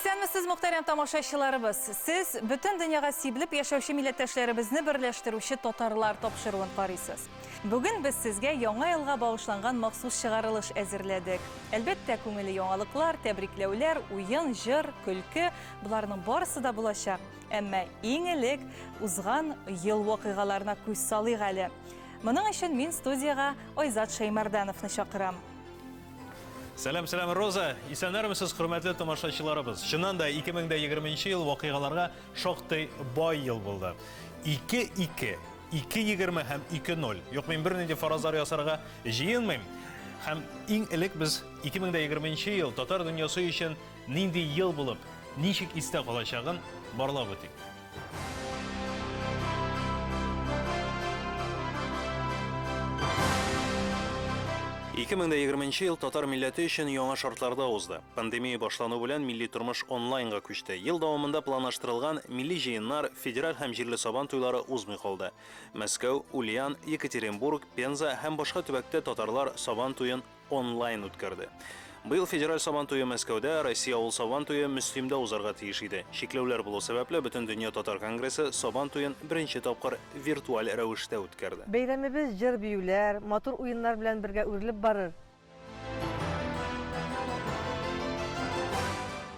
Исәнмесез, мөхтәрәм тамашачыларыбыз. Сез бүтән дөньяга сибелеп яшәүче милләттәшләребезне берләштерүче татарлар тапшыруын карыйсыз. Бүген без сезгә яңа елга багышланган махсус чыгарылыш әзерләдек. Әлбәттә, күңелле яңалыклар, тәбрикләүләр, уен, җыр, көлке буларның барысы да булачак. Әмма иң элек узган ел вакыйгаларына күз салыйк әле. Моның өчен мин студияга Айзат Шәймәрдәновны чакырам. Сәлам, Роза. Исәннәрмесез, хөрмәтле тамашачыларыбыз. Чыннан да 2020 ел вакыйгаларга шактый бай ел булды. 2-2, 2-20 һәм 2-0. Юк, мин бернинди фаразлар ясарга җыенмыйм. Һәм иң элек без 2020 ел татар дөньясы өчен нинди ел булып, ничек истә калачагын барлап үтик. 2020 ел татар милләте өчен яңа шартларда узды. Пандемия башлану белән милли тормыш онлайнга күчте. Ел дәвамында планлаштырылган милли җыеннар, федераль һәм җирле сабан туйлары узмый калды. Мәскәү, Ульян, Екатеринбург, Пенза һәм башка төбәктә татарлар сабан туен онлайн үткәрде. Быел федераль сабан туе Мәскәүдә, Россия авыл сабан туе Мөслимдә узарга тиеш иде. Шикләүләр булу сәбәпле бөтен дөнья татар конгрессы сабан туен беренче тапкыр виртуаль рәвештә үткәрде. Бәйрәмебез җыр биюләр, матур уеннар белән бергә үрелеп барыр.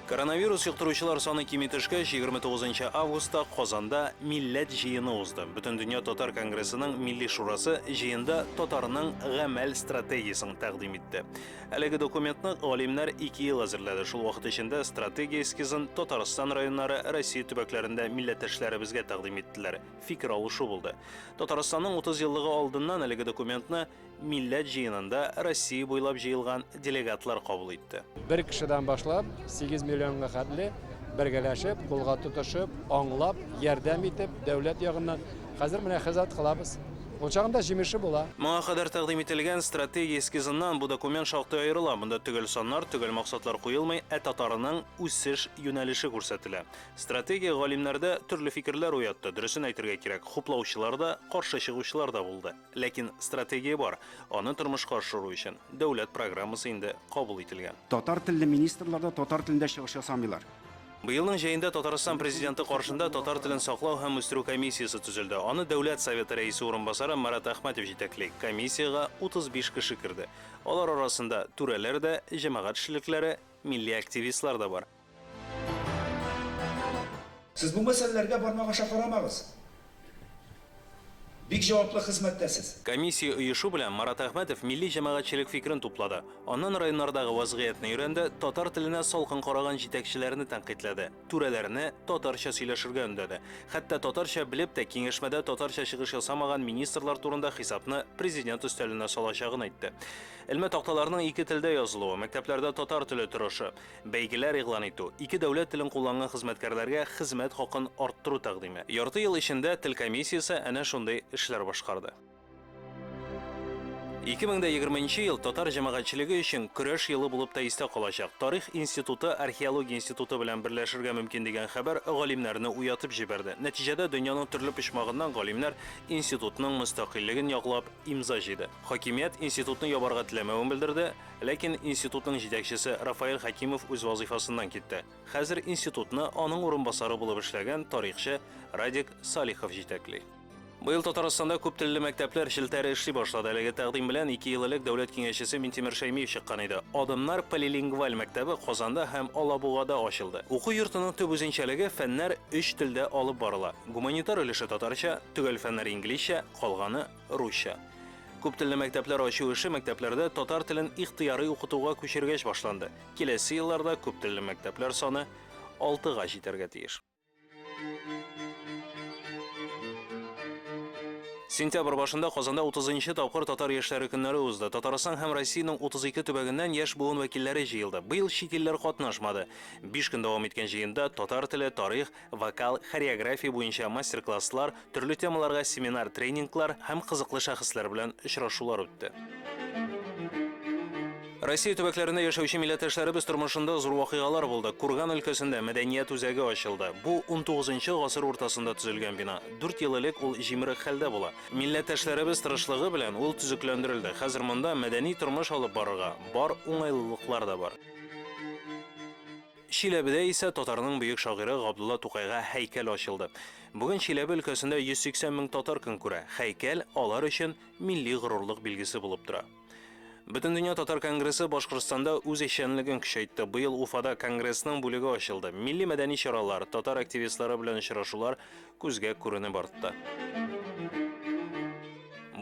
Коронавирус йоктыручылар саны кими төшкәч, 29 августта Казанда милләт җыены узды. Бөтен дөнья татар конгрессының милли шурасы җыенда татарның гамәл стратегиясын тәкъдим итте. Әлеге документны галимнәр 2 ел әзерләде. Шул вакыт эчендә стратегия эскизын Татарстан районнары, Россия төбәкләрендә милләттәшләребезгә тәкъдим иттеләр. Фикер алышу булды. Татарстанның 30 еллыгы алдыннан әлеге документны милләт җыенында Россия буйлап җыелган делегатлар кабул итте. Bir кешедән башлап 8 миллионга хәтле бергәләшеп, кулга тотышып, аңлап, ярдәм итеп, дәүләт ягыннан хәзер менә хезмәт кылабыз. Ул чагында җимеше була. Моңа кадәр тәкъдим ителгән стратегия эскизыннан бу документ шактый аерыла. Монда түгел саннар, түгел максатлар куелмый, татарының үсеш юнәлеше күрсәтелә. Стратегия галимнәрдә төрле фикерләр уятты. Дөресен әйтергә кирәк, хуплаучылар да, каршы чыгучылар да булды. Ләкин стратегия бар. Аны тормышка ашыру өчен дәүләт программасы инде кабул ителгән. Татар телле министрларда татар телендә чыгыш ясамыйлар. Быелның җәендә Татарстан президенты каршында татар телен саклау һәм үстерү комиссиясе төзелде. Аны Дәүләт Советы рәисе орынбасары Марат Әхмәтов җитәкли. Комиссияга 35 кеше керде. Алар арасында түрәләр дә, җәмәгать эшлекләре, милли активистлар да бар. Сез бу мәсьәләләргә бармага шакырамагыз. Бик җаваплы хезмәттәсез. Комиссия оешу белән Марат Әхмәтов милли җәмәгатьчелек фикерен туплады. Аннан районнардагы вазгыятьне өйрәнде, татар теленә салкын караган җитәкчеләрне тәнкыйтьләде, түрәләрне татарча сөйләшергә өндәде. Хәтта татарча белеп тә киңәшмәдә татарча чыгыш ясамаган министрлар турында хисапны президент өстәленә салачагын әйтте. Элмә такталарның 2 телдә язылуы, мәктәпләрдә татар теле торышы, бәйгеләр игълан итү, 2 дәүләт телен кулланган хезмәткәрләргә хезмәт хакын арттыру тәкъдиме. Ярты ел эчендә тел комиссиясе әнә шундый эшләр башкарды. 2020 ел татар җәмәгатьчелеге өчен көрәш елы булып та истә калачак. Тарих институты, археология институты белән берләшергә мөмкин дигән хәбәр галимнәрне уятып җибәрде. Нәтиҗәдә дөньяның төрле почмагыннан галимнәр институтның мөстәкыйльлеген яклап имза җыйды. Хакимият институтны ябарга теләмәвен белдерде, ләкин институтның җитәкчесе Рафаэль Хакимов үз вазифасыннан китте. Хәзер институтны аның урынбасары булып эшләгән тарихчы Радик Салихов җитәкли. Быел Татарстанда күп телле мәктәпләр челтәре эшли башлады. Әлеге тәкъдим белән 2 ел элек дәүләт киңәшчесе Минтимер Шәймиев чыккан иде. Адымнар полилингваль мәктәбе Казанда һәм Алабугада ачылды. Уку йортының төп үзенчәлеге фәннәр 3 телдә алып барыла. Гуманитар өлеше татарча, төгәл фәннәр инглизчә, калганы русча. Күп телле мәктәпләр ачу эше мәктәпләрдә татар телен ихтыярый укытуга күчергәч башланды. Киләсе елларда күп телле мәктәпләр саны 6-га җитәргә тиеш. Сентябрь башында Казанда 30-нчы тапкыр татар яшьләре көннәре узды. Татарстан һәм Россиянең 32 төбәгеннән яшь буын вәкилләре җыелды. Быел чит илләр катнашмады. 5 көн дәвам иткән җыенда татар теле, тарих, вокал, хореография буенча мастер-класслар, төрле темаларга семинар, тренинглар һәм кызыклы шәхесләр белән очрашулар үтте. Россия төбәкләрендә яшәүче милләттәшләребез тормышында зур вакыйгалар булды. Курган өлкәсендә мәдәният үзәге ачылды. Бу 19-нчы гасыр уртасында төзелгән бина. 4 ел элек ул җимерек хәлдә була. Милләттәшләребез тырышлыгы белән ул төзекләндерелде. Хәзер монда мәдәни тормыш алып барырга бар уңайлылыклар да бар. Шиләбедә исә татарның бөек шагыйре Габдулла Тукайга һәйкәл ачылды. Бүген Шиләбе өлкәсендә 180 мең татар көн күрә. Һәйкәл алар өчен милли горурлык билгесе булып тора. Бөтен дөнья татар конгрессы Башкортстанда үз эшчәнлеген көчәйтте. Быел Уфада конгрессның бүлеге ачылды. Милли мәдәни чаралар, татар активистлары белән очрашулар күзгә күренеп артты.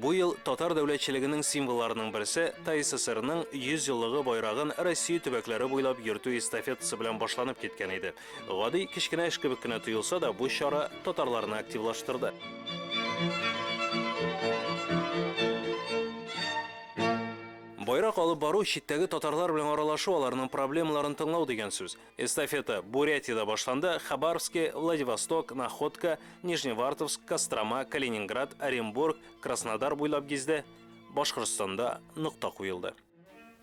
Бу ел татар дәүләтчелегенең символларының берсе ТССРның 100 еллыгы байрагын Россия төбәкләре буйлап йөртү эстафетасы белән башланып киткән иде. Гади кичкенә эш кебек кенә тоелса да, бу чара татарларны активлаштырды. Байрак алып бару читтәге татарлар белән аралашу, аларның проблемаларын тыңлау дигән сүз. Эстафета Бурятиядә башланды, Хабаровске, Владивосток, Находка, Нижневартовск, Кострома, Калининград, Оренбург, Краснодар буйлап гизде. Башкортстанда нокта куелды.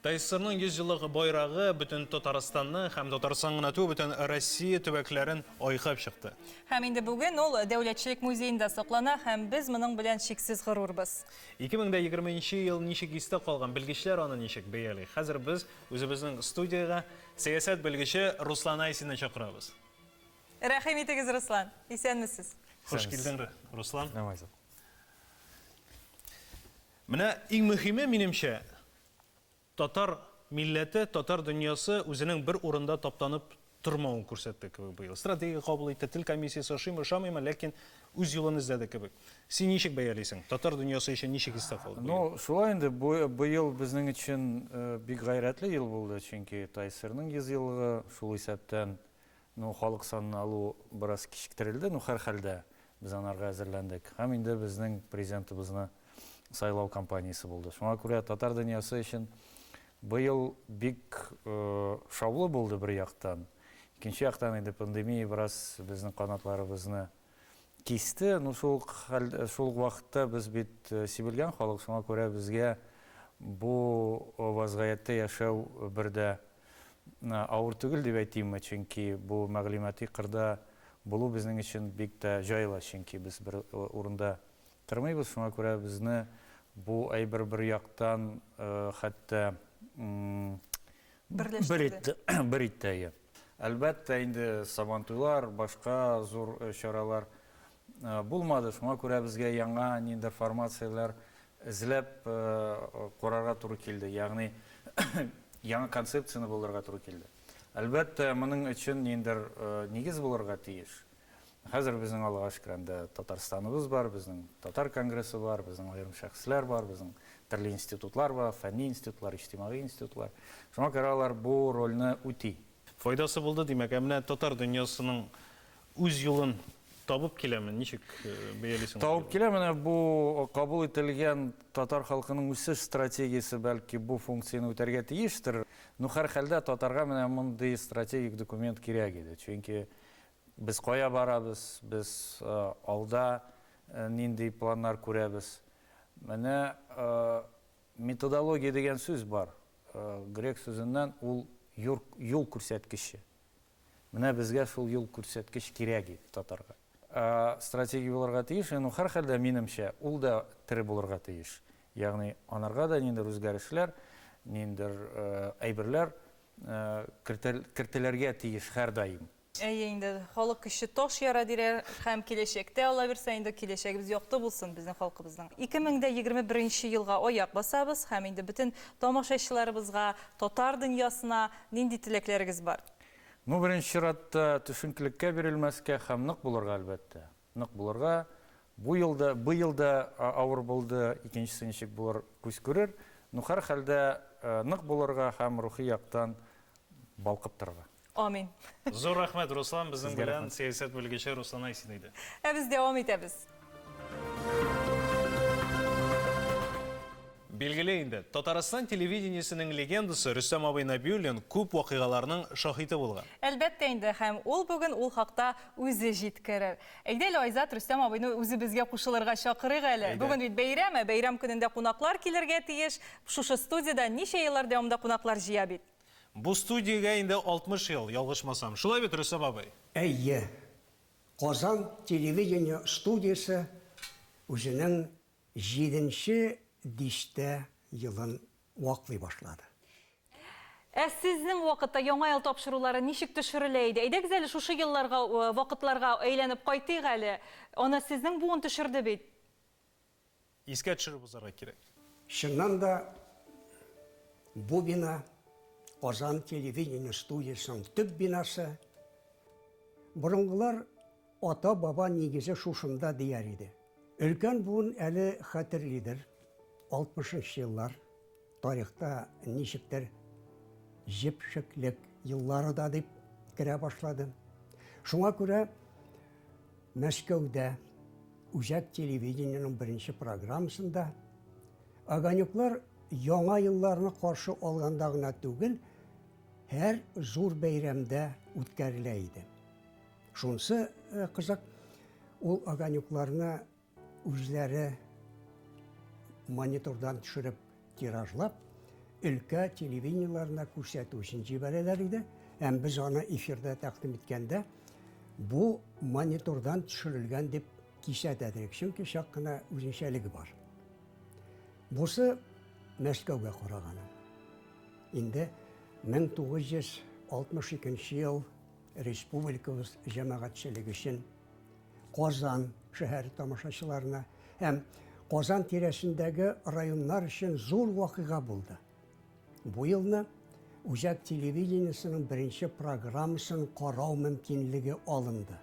ТССРның 100 еллыгы байрагы бөтен Татарстанны һәм Татарстан гына түгел, бөтен Россия төбәкләрен айкап чыкты. Һәм инде бүген ул дәүләтчелек музеенда саклана һәм без моның белән шиксез горур-быз. 2020 ел ничек истә калган, белгечләр аны ничек бәяли. Хәзер без үзебезнең студияга сәясәт белгече Руслан Айсинны чакырабыз. Рәхим итегез, Руслан. Исәнмесез? Хош килдең, Руслан. Намайза. Менә иң мөһиме минемчә, татар милләте, татар дөньясы үзенең бер урында таптанып тормауын күрсәтте кебек быел. Стратегия кабул итте, тел комиссиясе шамый-шамый, ләкин үз юлын эзләде кебек. Син ничек бәялисең? Татар дөньясы өчен ничек истә калды? Ну, шулай инде быел безнең өчен бик гайрәтле ел булды, чөнки ТССРның 100 еллыгы, шул исәптән халык санын алу бераз кичектерелде, һәрхәлдә без анарга әзерләндек. Һәм инде безнең президентыбызны сайлау кампаниясе булды. Шуңа күрә татар дөньясы өчен быел бик шаулы булды бер яктан. Икенче яктан инде пандемия бераз безнең канатларыбызны кисте. Ну, шул вакытта без бит сибелгән халык, шуңа күрә безгә бу вазгыятьтә яшәү бердә авыр түгел дип әйтим, чөнки бу мәгълүмати кырда булу безнең өчен бик тә җайлы, чөнки без бер урында тормыйбыз. Шуңа күрә безне бу әйбер бер яктан хәтта бер итте. Әлбәттә инде сабантуйлар, башка зур чаралар булмады. Шуңа күрә безгә яңа ниндер формациялар эзләп карарга туры килде. Ягъни яңа концепцияны булдырга туры килде. Әлбәттә, моның өчен ниндер нигез булырга тиеш. Хәзер безнең алга ашкыранда Татарстаныбыз бар, безнең татар конгрессы бар, безнең аерым шәхесләр бар, безнең төрле институтлар бар, фәнни институтлар, иҗтимагый институтлар. Шуңа күрә алар бу рольне үти. Файдасы булды димәк, менә татар дөньясының үз юлын табып киләме, ничек бәялисең? Табып килә, менә бу кабул ителгән татар халкының үсеш стратегиясе бәлки бу функцияны үтәргә тиештер. Ну, һәрхәлдә татарга менә мондый стратегик документ кирәк иде. Чөнки без кая барабыз, без алда нинди планнар күрәбез. Менә методология дигән сүз бар. Грек сүзеннән ул юл күрсәткече. Менә безгә шул юл күрсәткеч кирәк иде татарга. Стратегия булырга тиеш, ну һәрхәлдә минемчә ул да тере булырга тиеш. Ягъни анарга да ниндер үзгәрешләр, ниндер әйберләр кертелергә тиеш һәр даим. Әйе, инде халык кеше таш яра диләр һәм киләчәктә ала бирсә инде киләчәгебез якты булсын безнең халкыбызның. 2021 елга аяк басабыз һәм инде бөтен тамашачыларыбызга, татар дөньясына нинди теләкләрегез бар? Ну, беренче чиратта төшенкелеккә бирелмәскә һәм нык булырга әлбәттә. Нык булырга. Бу елда авыр булды, икенчесе ничек булыр күз күрер. Ну, һәрхәлдә нык булырга һәм рухи яктан балкып торырга. Амин. Зур рәхмәт, Руслан, безнең белән сәясәт белгече Руслан Айсин иде. Без дәвам итәбез. Билгеле инде, Татарстан телевидениесенең легендасы Рөстәм абый Нәбиуллин күп вакыйгаларның шаһиты булган. Әлбәттә инде, һәм ул бүген ул хакта үзе җиткерер. Әйдә әле, Айзат, Рөстәм абыйны үзебезгә кушылырга чакырыйк әле. Бүген бит бәйрәм көнендә кунаклар килергә тиеш. Шушы студияда ничә еллар дәвамында кунаклар җыя бит. Бу студиягә инде 60 ел, ялгышмасам. Шулай бит, Рөстәм абый? Әйе, Казан телевидение студиясы үзенең 7-нче дистә елын ваклый башлады. Sizin vaqtda яңа ел тапшырулары ничек төшерелә иде? Әйдәгез әле шушы елларга, вакытларга әйләнеп кайтыйк әле. Аны сезнең буын төшерде бит. Искә төшереп узарга кирәк. Шыннан да bu bina Qozan televидение студиясының төп бинасы. Бұрынғылар ата-баба негізі шушында дияр иде. Өлкән буын әлі хәтерлидер. 60-шы еллар тарихта ничектер җепшеклек еллары да дип керә башлады. Шуңа күрә Мәскәүдә Үзәк телевидениеның беренче программасында Огонеклар яңа елларны каршы алганда гына түгел, һәр зур бәйрәмдә үткәрелә иде. Шунсы кызык, ул Огонекларны үзләре монитордан төшереп тиражлап, өлкә телевидениеларына күрсәтү өчен җибәрәләр иде. Һәм без аны эфирда тәкъдим иткәндә, бу монитордан төшерелгән дип кисәтәдек, чөнки шак кына үзенчәлеге бар. Бусы Мәскәүгә караганы. Инде 1962 ел республикабыз җәмәгатьчелеге өчен Казан шәһәре тамашачыларына һәм Казан тирәсендәге районнар өчен зур вакыйга булды. Бу елны Үзәк телевидениесының беренче программасын карау мөмкинлеге алынды.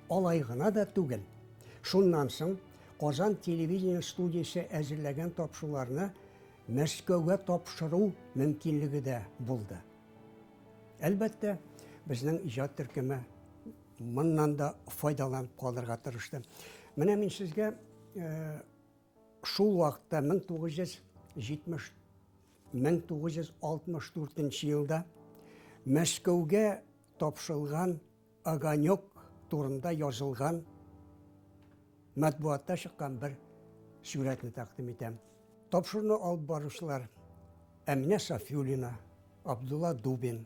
Алай гына да түгел. Шуннан соң Казан телевидение студиясе әзерләгән тапшыруларны Мәскәүгә тапшыру мөмкинлеге дә булды. Әлбәттә, безнең иҗат төркеме моннан да файдаланып калырга тырышты. Менә мин сезгә шул вакытта 1964 елда Мәскәүгә тапшырылган Огонек турында язылган матбуатта чыккан бер сүрәтне тәкъдим итәм. Тапшыруны алып баручылар Әминә Сафиуллина, Абдулла Дубин,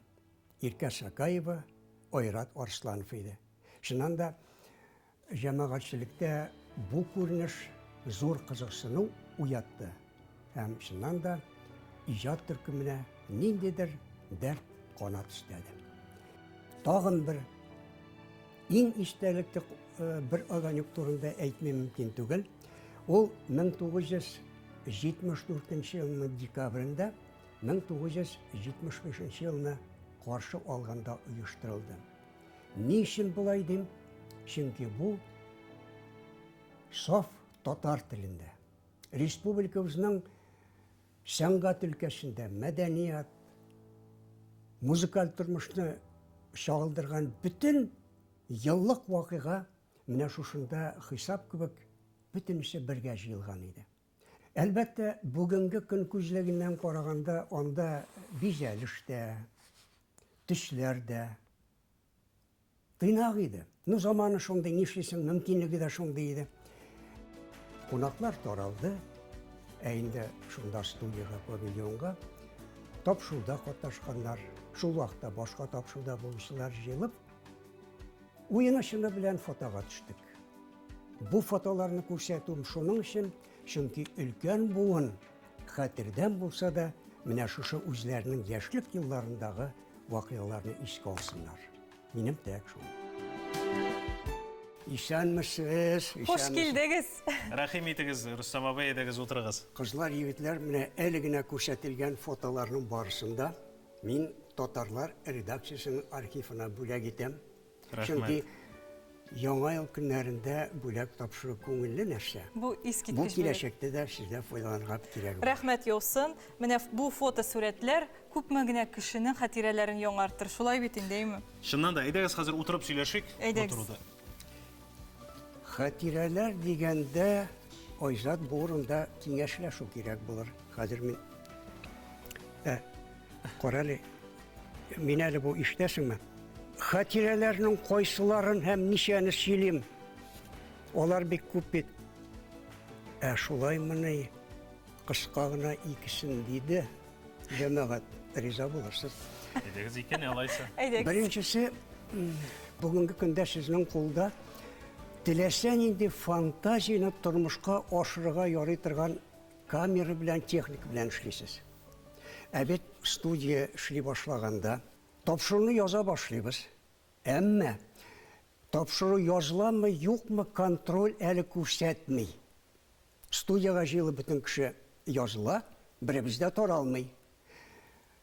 Иркә Сакаева, Айрат Арсланов иде. Шуннан да җәмәгатьчелектә бу күренеш зур кызыксыну уятты. Һәм шуннан да иҗат төркеменә ниндидер дәрт канат истәде. Тагын бер иң истәлекле бер Огонек турында әйтмәм мөмкин түгел. Ул 1974 елның декабрендә 1975 елны каршы алганда оештырылды. Ни өчен булай дим? Чөнки бу саф татар телендә. Республикабызның сәнгать өлкәсендә мәдәният, музыкаль тормышны чагылдырган бүтән еллык вакыйга менә шушында хисап кебек бүтәнесе бергә җыелган иде. Әлбәттә, бүгенге көн күзлегеннән караганда анда бизәлеш тә, төсләр дә тыйнак иде. Ну заманы шундый, нишлисең, мөмкинлеге дә шундый иде. Кунаклар таралды, инде шунда студияга павильонга тапшыруда катнашканнар, шул вакытта башка тапшыруда булучылар җыелып, уен ышыны белән фотога төштек. Бу фотоларны күрсәтүм шуның өчен, чөнки өлкән буын хәтердән булса да, менә шушы үзләренең яшьлек елларындагы вакыйгаларны искә алсыннар. Минем тәк шул. Ишәнмесез, Хош килдегез. Рәхим итегез, Рустам абай, әйдәгез утырыгыз. Кызлар, егетләр, менә әле генә күрсәтелгән фотоларның барысында мин татарлар редакциясының архивына бүләк итәм. Чөнки яңа ел көннәрендә бүләк тапшыру күңелле нәрсә. Бу Бу искиткеч. киләчәктә дә сездә файдаланырга кирәк. Рәхмәт яусын. Менә бу фотосурәтләр күпме генә кешенең хатирәләрен яңартыр. Шулай бит индеме? Шуннан да, әйдәгез хәзер утырып сөйләшик. Әйдәгез. Утыруда. Хатирәләр дигәндә Айзат бу урында киңәшләшү кирәк булыр. Хәзер мин карале, мин әле бу ишетәсеңме? Хатирәләрнең кайсыларын һәм ничәне сөйлим? Алар бик күп бит. Шулай моны кыска гына икесен диде. Җәмәгать риза булырсыз. Әйдәгез икән алайса. Әйдәгез. Беренчесе, бүгенге көндә сезнең кулда теләсә нинди фантазияны тормышка ашырырга ярый торган камера белән, техник белән эшлисез. Әбет студия эшли башлаганда тапшыруны яза башлыйбыз. Әмма тапшыру языламы, юкмы контроль әле күрсәтми. Студияга җыелып бөтен кеше языла, беребездә таралмый.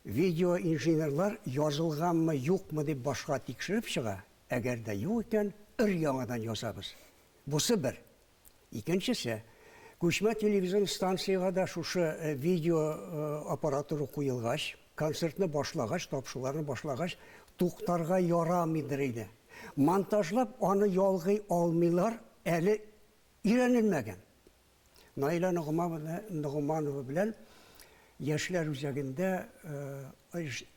Видео инженерлар язылганмы, юкмы дип башка тикшереп чыга. Әгәр дә юк икән, яңадан язабыз. Бусы бер. Икенчесе, күчмә телевизион станцияга да шушы видео аппаратура куелгач, концертны башлагач, тапшыруларны башлагач, туктарга ярамыйдыр иде. Монтажлап аны ялгый алмыйлар, әле өйрәнелмәгән. Наилә Нугманова белән яшьләр үзәгендә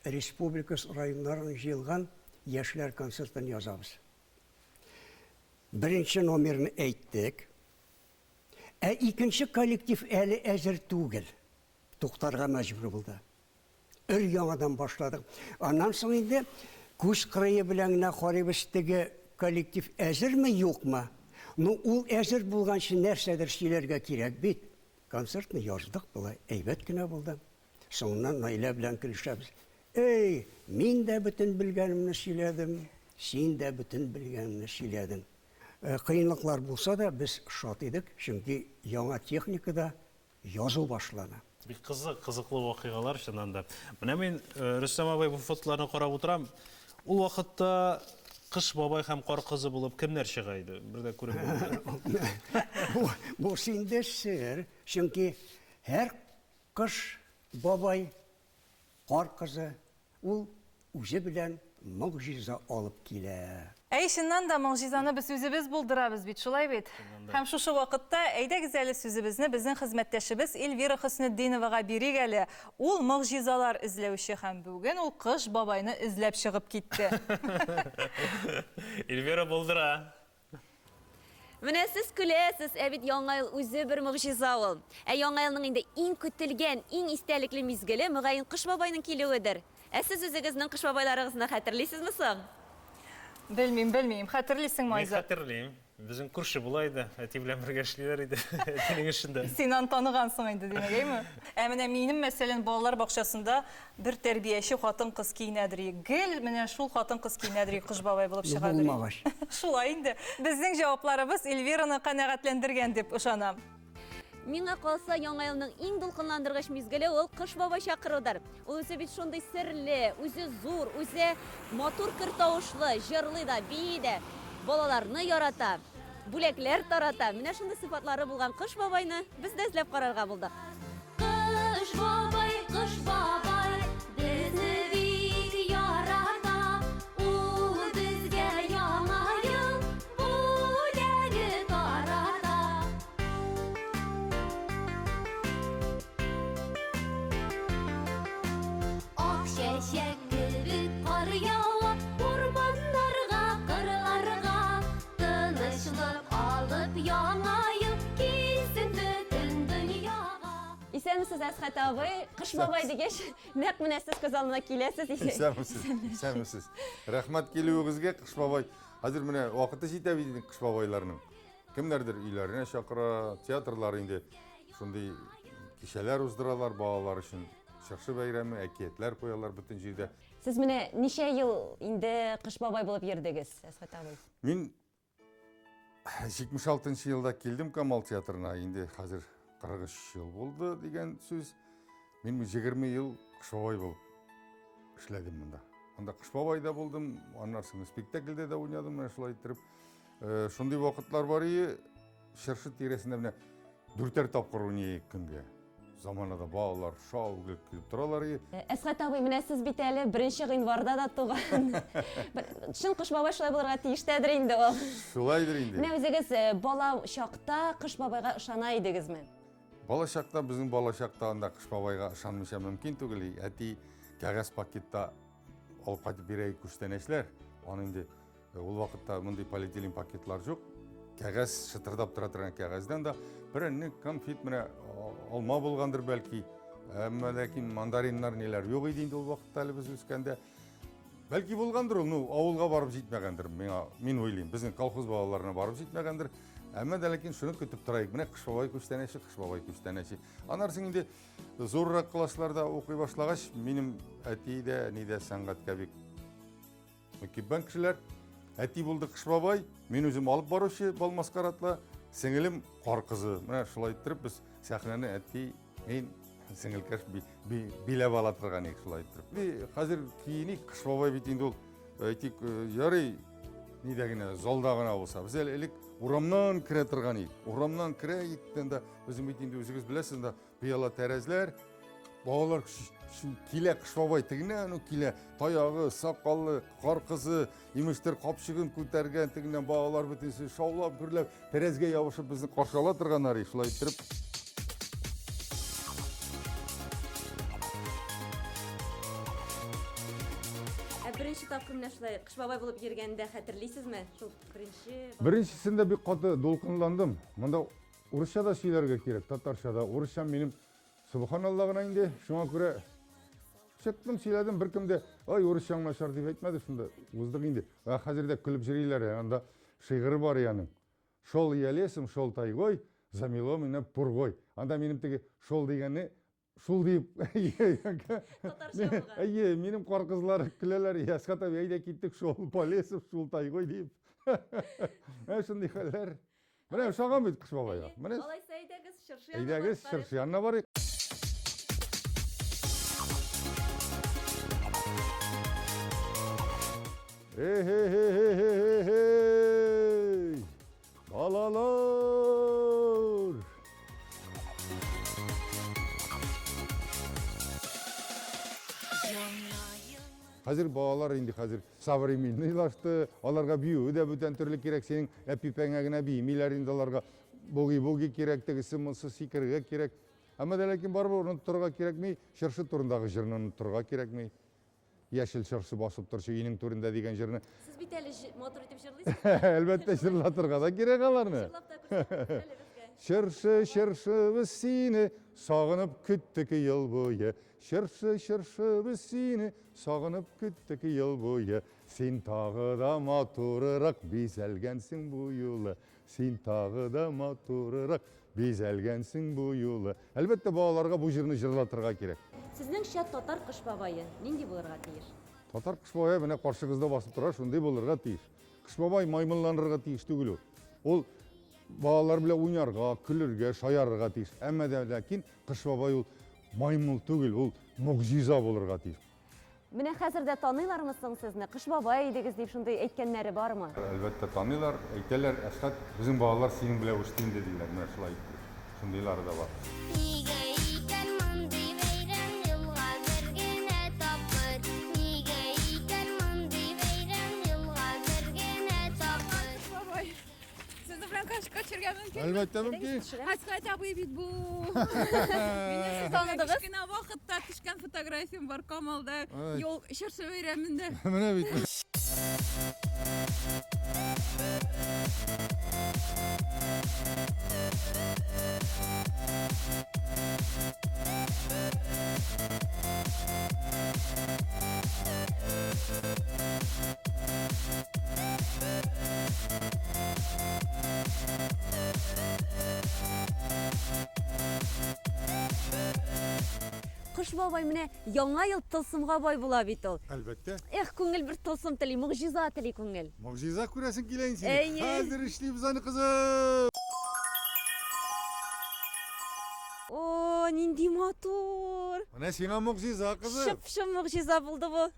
республика районнарын җыелган яшьләр концертын язабыз. Беренче номерны әйттек. Икенче коллектив әле әзер түгел. Туктарга мәҗбүр булды. Яңадан башладык. Аннан соң инде күз кырые белән генә карыйбыз, теге коллектив әзерме, юкмы? Ну, ул әзер булганчы нәрсәдер сөйләргә кирәк бит. Концертны яздык, булай әйбәт кенә булды. Соңыннан Наилә белән килешәбез. Эй, мин дә бөтен белгәнемне сөйләдем, син дә бөтен белгәнеңне сөйләдең. Кыенлыклар булса да, без шат идек, чөнки яңа техникада язу башлана. Бик кызыклы вакыйгалар чыннан да. Менә мин Рөстәм абай бу фотоларны карап утырам. Ул вакытта Кыш бабай һәм кар кызы булып кемнәр чыга иде? Бердә күреп булды. Бу синде сер, чөнки һәр кыш бабай, кар кызы, ул үзе белән могҗиза алып килә. Шуннан да могҗизаны без үзебез булдырабыз бит, шулай бит. Һәм шушы вакытта әйдәгез әле сүзебезне безнең хезмәттәшебез Эльвира Хөснетдиновага бирик әле. Ул могҗизалар эзләүче һәм бүген ул Кыш бабайны эзләп чыгып китте. Эльвира булдыра. Менә сез көләсез, бит яңа ел үзе бер могҗиза ул. Яңа елның инде иң көтелгән, иң истәлекле мизгеле мөгаен Кыш бабайның килүедер. Сез үзегезнең Кыш бабайларыгызны хәтерлисезме соң? Белмим, хәтерлисең Мин Майза? хәтерлим. Безнең күрше булайды, әти белән бергә эшлиләр иде. Әтинең эшендә. Син аны танығансың инде, димәгәйме? Менә минем мәсәлән балалар бакчасында бер тәрбияче хатын-кыз киенәдер. Гел менә шул хатын-кыз киенәдер, Кыш бабай булып чыгадыр. Булмагач. Шулай инде. Безнең җавапларыбыз Эльвираны канәгатьләндергән дип ышанам. Миңа калса яңа елның иң дулкынландыргыч мизгеле ул Кыш бабай чакырудыр. Ул үзе бит шундый серле, үзе зур, үзе матур кыр тавышлы, җырлый да, бии дә, балаларны ярата, бүләкләр тарата. Менә шундый сыйфатлары булган Кыш бабайны без дә эзләп карарга булдык. Кыш бабай, безне бик ярата. Ул безгә яңа ел бүләге тарата. Ак чәчәк кебек кар ява, урманнарга, кырларга, тынычлык алып яңа ел килсен бөтен дөньяга. Исәнмесез, Әсхәт абый? Кыш бабай дигәч, нәкъ менә сез күз алдына киләсез. Исәнмесез. Рәхмәт килүегезгә, Кыш бабай. Хәзер менә вакыты җитә бит Кыш бабайларның. Кемнәрдер өйләренә чакыра, театрлар инде шундый кичәләр уздыралар балалар өчен. Шыршы бәйрәме, әкиятләр куялар бөтен җирдә. Сез менә ничә ел инде Кыш бабай булып йөрдегез, Әсхәт абый? Мин 76 елда килдем Камал театрына. Инде хәзер 43 ел булды дигән сүз. Мин 20 ел Кыш бабай булып эшләдем монда. Анда Кыш бабайда булдым, аннан соң спектакльдә дә уйнадым, менә шулай итеп. Шундый вакытлар бар иде, Шыршы тирәсендә менә 4 тапкыр уйный көнгә. Заманада балалар шау килеп торалар иде. Әсхәт абый, менә сез бит әле 1 гыйнварда да туган. Чын Кыш бабай шулай булырга тиештәдер инде ул. Шулайдыр инде. Менә үзегез бала чакта Кыш бабайга ышана идегезме? Бала чакта, безнең бала чакта анда Кыш бабайга ышанмыйча мөмкин түгел. Әти кәгазь пакетта алып кайтып бирәй күчтәнәчләр. Аны инде ул вакытта мондый полиэтилен пакетлар юк. Кәгазь шытырдап тора торган кәгаздән да беренне конфет менә алма булгандыр бәлки. Әмма ләкин мандариннар неләр юк иде инде ул вакытта әле без үскәндә. Бәлки булгандыр ул, авылга барып җитмәгәндер. Мин уйлыйм, безнең колхоз балаларына барып җитмәгәндер. Әмма дә ләкин шуны көтеп торайык. Менә Кыш бабай күчтәнәче, Кыш бабай күчтәнәче. Анарсын инде зуррак классларда укый башлагач, минем әти дә, әни дә сәнгатькә бик мөкиббән кешеләр. Әти булды Кыш бабай, мин үзем алып баручы бал маскаратлы, сеңелем кар кызы. Менә шулай итеп без сәхнәне әти, мин сеңелкәш биләп ала торган идек шулай итеп. Хәзер кийиник, Кыш бабай бит инде ул әйтик, ярый нидә генә залда гына булса. Без элек урамнан керә торган идек. Урамнан керә иткәндә безнең бит инде үзегез беләсез дә, быяла тәрәзләр, балалар килә Кыш бабай тегенә, килә таягы, сакаллы, кар кызы, имештер капчыгын күтәргән тегеннән балалар бөтенсе шаулап, гөрләп, тәрәзгә ябышып безне каршыла торганнар иде, шулай итеп. Беренче тапкыр менә шулай Кыш бабай булып йөргәндә хәтерлисезме? Шул Беренчесендә бик каты дулкынландым. Монда урысча да сөйләргә кирәк, татарча да. Урысча минем Субханалла гына инде. Шуңа күрә чыктым, сөйләдем, беркемдә ай урысчаң начар дип әйтмәде, шунда уздык инде. Хәзер дә көлеп җырлыйлар, анда шигырь бар яның. Шол ялесем, шол тайгой, замело менә пургой. Анда минем теге шол дигәнне шул дип. Әйе, минем кар кызлары көләләр, яската әйдә киттек шол полесов, шул тайгой дип. Шундый хәлләр. Менә шагам бит Кыш бабайга. Менә алайса әйдәгез шыршы. әйдәгез шыршы янына барыйк. Эй, балалар! Хәзер балалар инде хәзер современныйлашты, аларга бию дә бүтән төрле кирәк, синең әпипәңә генә биемиләр инде аларга. Буги кирәк, тегесе монсы сикергә кирәк. Әмма дә ләкин барыбер онытырга кирәкми, шыршы турындагы җырны онытырга кирәкми. Яшел шыршы басып торчы өйнең турында дигән җырны. Сез бит әле мотор итеп җырлыйсыз. Әлбәттә җырлатырга да кирәк аларны. Җырлап та күрсәтегез әле безгә. Шыршы без сине сагынып көттек ел буе. Шыршы без сине сагынып көттек ел буе. Син тагы да матурырак бизәлгәнсең бу юлы. Син тагы да матурырак бизәлгәнсең бу юлы. Әлбәттә балаларга бу җырны җырлатырга кирәк. Сезнеңчә татар Кыш бабайы нинди булырга тиеш? Татар Кыш бабай менә каршыгызда басып тора, шундый булырга тиеш. Кыш бабай маймылланырга тиеш түгел. Ул балалар белән уйнарга, көләргә, шаярырга тиеш. Әмма дә ләкин Кыш бабай ул маймыл түгел, ул мугҗиза булырга тиеш. Менә хәзер дә таныйлармы соң сезне? Кыш бабай идегез дип шундый әйткәннәре бармы? Әлбәттә таныйлар, әйтәләр, Әшкат безнең балалар синең белән үсте инде диләр, менә шулай. Шундыйлар да бар. Әлбәттә мөмкин. Әскәт абый бит бу. Мине Таныдыгыз? кечкенә вакытта төшкән фотографиям бар Камалда. Юл шыршы бәйрәмендә. Менә бит. Кыш бабай менә яңа ел тылсымга бай була бит ул. Әлбәттә. Эх, күңел бер тылсым тели, мугҗиза тели күңел. Мугҗиза күрәсең килә инде. Әйе. Хәзер эшлибез аны кызым. О, нинди матур. Менә сиңа мугҗиза кызым. Шып-шым мугҗиза булды бу.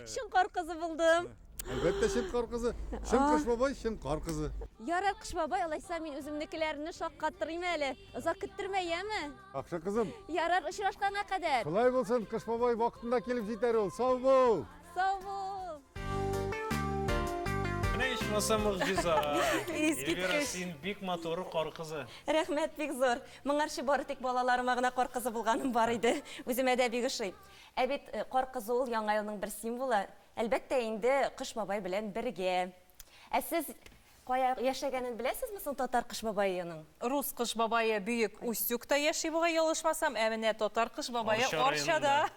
Шын кар кызы булдым. Әлбәттә шын кар кызы. Шын Кыш бабай, шын кар кызы. Ярар Кыш бабай, алайса мин үземнекеләрне шаккаттырыйм әле. Озак көттермәйәме? Акша кызым. Ярар, очрашканга кадәр. Шулай булсын, Кыш бабай вакытында килеп җитәр ул. Сау бул. Сау бул. Менә ичмаса мугҗиза. Искиткеч. Элвира, син бик матур кар кызы. Рәхмәт, бик зур. Моңарчы бары тик балаларыма гына кар кызы булганым бар иде. Үземә дә бик ошый. Ә бит кар кызы ул яңа елның бер символы. Әлбәттә инде Кыш бабай белән бергә. Ә сез кая яшәгәнен беләсезме соң татар Кыш бабайының? Рус Кыш бабайы бөек Устюкта яши буга ялышмасам, ә менә татар Кыш бабайы Арчада.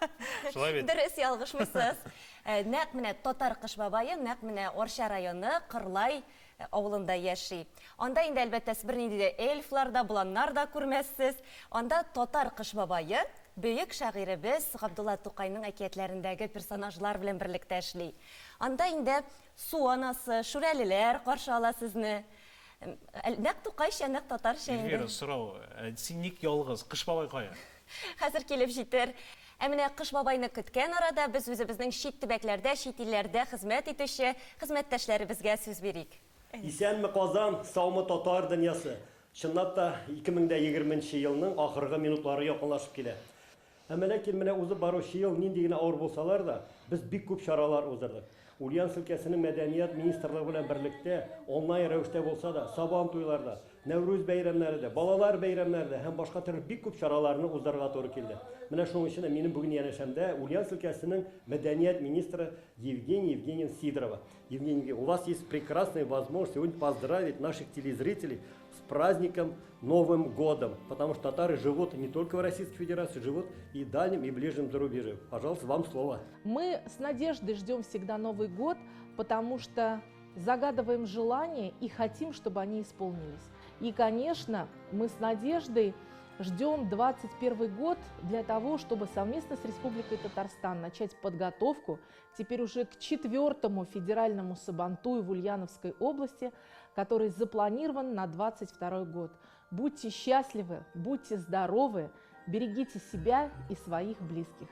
Шулай бит. Дөрес ялгышмыйсыз. Нәкъ менә татар Кыш бабайы, нәкъ менә Арча районы, Кырлай авылында яши. Анда инде әлбәттә бер нинди дә эльфлар да, буланнар да күрмәссез. Анда татар Кыш бабайы бөек шагыйребез Габдулла Тукайның әкиятләрендәге персонажлар белән берлектә эшли. Анда инде су анасы, шүрәлеләр каршы ала сезне. Нәкъ Тукайча, нәкъ татарча инде. Эльвира, сорау, син ник ялгыз? Кыш бабай кая? Хәзер килеп җитер. Менә Кыш бабайны көткән арада без үзебезнең чит төбәкләрдә, чит илләрдә хезмәт итүче хезмәттәшләребезгә сүз бирик. Исәнме Казан, саумы татар дөньясы. Чынлап та 2020 елның ахыргы минутлары якынлашып килә. Ләкин менә узып баручы ел нинди генә авыр булсалар да, без бик күп чаралар уздырдык. Ульяновск өлкәсенең мәдәният министрлыгы белән берлектә онлайн рәвештә булса да, Сабан туйларда, Нәүрүз бәйрәмнәрендә, балалар бәйрәмнәрендә һәм башка төрле бик күп чараларны уздырырга туры килде. Менә шуның өчен минем бүген янәшәмдә Ульяновск өлкәсенең мәдәният министры Евгения Сидорова. Евгений, у вас есть прекрасная возможность сегодня поздравить наших телезрителей с праздником Новым годом, потому что татары живут не только в Российской Федерации, живут и в дальнем, и ближнем зарубежье. Пожалуйста, вам слово. Мы с надеждой ждем всегда Новый год, потому что загадываем желания и хотим, чтобы они исполнились. И, конечно, мы с надеждой ждем 2021 год для того, чтобы совместно с Республикой Татарстан начать подготовку теперь уже к 4-му федеральному Сабантую в Ульяновской области, который запланирован на 2022 год. Будьте счастливы, будьте здоровы, берегите себя и своих близких.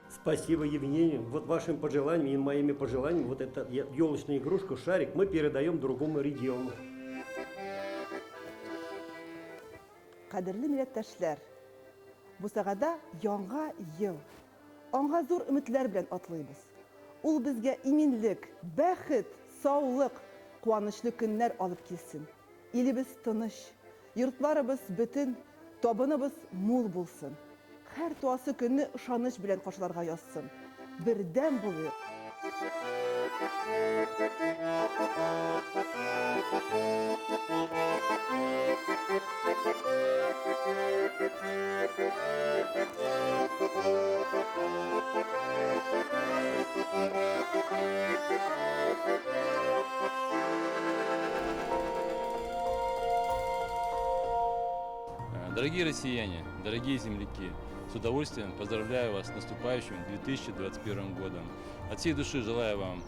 Спасибо, Евгений. Вот вашим пожеланиям и моими пожеланиями вот эту елочную игрушку, шарик, мы передаем другому региону. Кадерле милләттәшләр, бу сагада яңа ел. Аңа зур өметләр белән атлыйбыз. Ул безгә иминлек, бәхет, саулык, куанычлы көннәр алып килсен. Илебез тыныч, йортларыбыз бөтен, табыныбыз мул булсын. Һәр туасы көнне ышаныч белән каршыларга язсын. Бердәм булыйк. Дорогие россияне, дорогие земляки, с удовольствием поздравляю вас с наступающим 2021 годом. От всей души желаю вам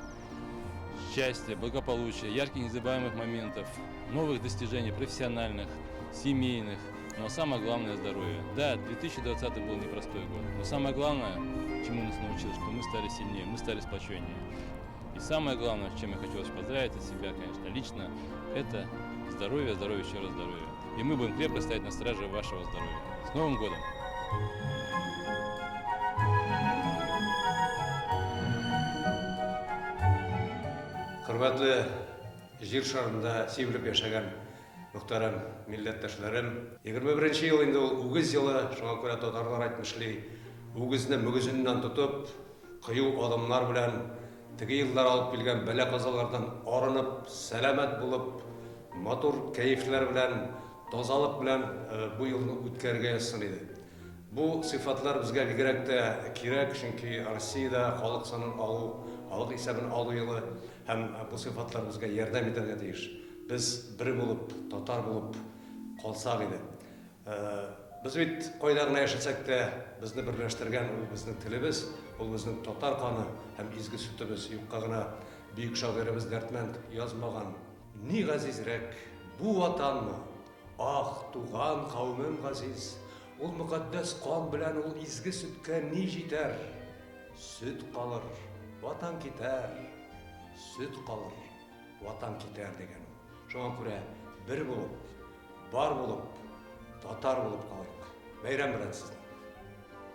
счастья, благополучия, ярких незабываемых моментов, новых достижений профессиональных, семейных, но самое главное – здоровья. Да, 2020 был непростой год, но самое главное, чему нас научилось, что мы стали сильнее, мы стали сплоченнее. И самое главное, с чем я хочу вас поздравить от себя, конечно, лично, это здоровье, здоровье, еще раз здоровье. И мы будем крепко стоять на страже вашего здоровья. С Новым годом! Hürmetli жер шарында себіліп яшәгән мөхтәрәм милләттәшләрем, 21 ел инде ул үгез елы, шуңа күрә татарлар әйтмешли, үгезне мөгезеннән тотып, кыю адымнар белән теге еллар алып килгән бәла-казалардан арынып, сәламәт булып, матур кәефләр белән, тазалык белән бу елны үткәргә язсын иде. Бу сыйфатлар безгә бигрәк тә кирәк, чөнки Россиядә халык санын алу, халык исәбен алу елы һәм бу сыйфатлар безгә ярдәм итәргә тиеш. Без бер булып, татар булып калсак иде. Без бит кайда гына яшәсәк тә безне берләштергән ул безнең телебез, ул безнең татар каны һәм изге сөтебез. Юкка гына бөек шагыйребез Дәртмәнд язмаган. Ни газизрәк бу ватанмы? Ах, туган кавмым газиз. Ул мөкаддәс кан белән ул изге сөткә ни җитәр? Сөт калыр, ватан китәр. Сөт калыр, ватан китәр дигән. Шуңа күрә бер булып, бар булып, татар булып калыйк. Бәйрәм белән сезне.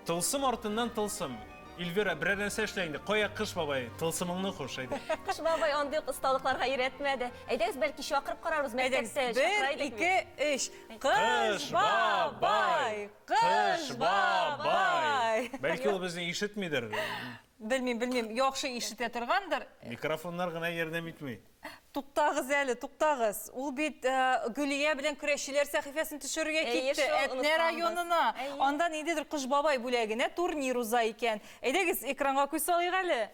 Тылсым артыннан тылсым. Эльвира, берәр нәрсә эшләйинде. Кая Кыш бабай? Тылсымыңны хуш әйдә. Кыш бабай андый осталыкларга өйрәтмәде. Әйдәгез, бәлки чакырып карарбыз мәктәптә. 1, 2, 3. Кыш бабай! Кыш бабай! Бәлки ул безне ишетмидер. Белмим, яхшы ишетә торгандыр. Микрофоннар гына ярдәм итми. Туктагыз әле, туктагыз. Ул бит Гөлия белән көрәшчеләр сәхифәсен төшерергә китте Әтнә районына. Анда ниндидер Кыш бабай бүләгенә турнир уза икән. Әйдәгез, экранга күз салыйк әле.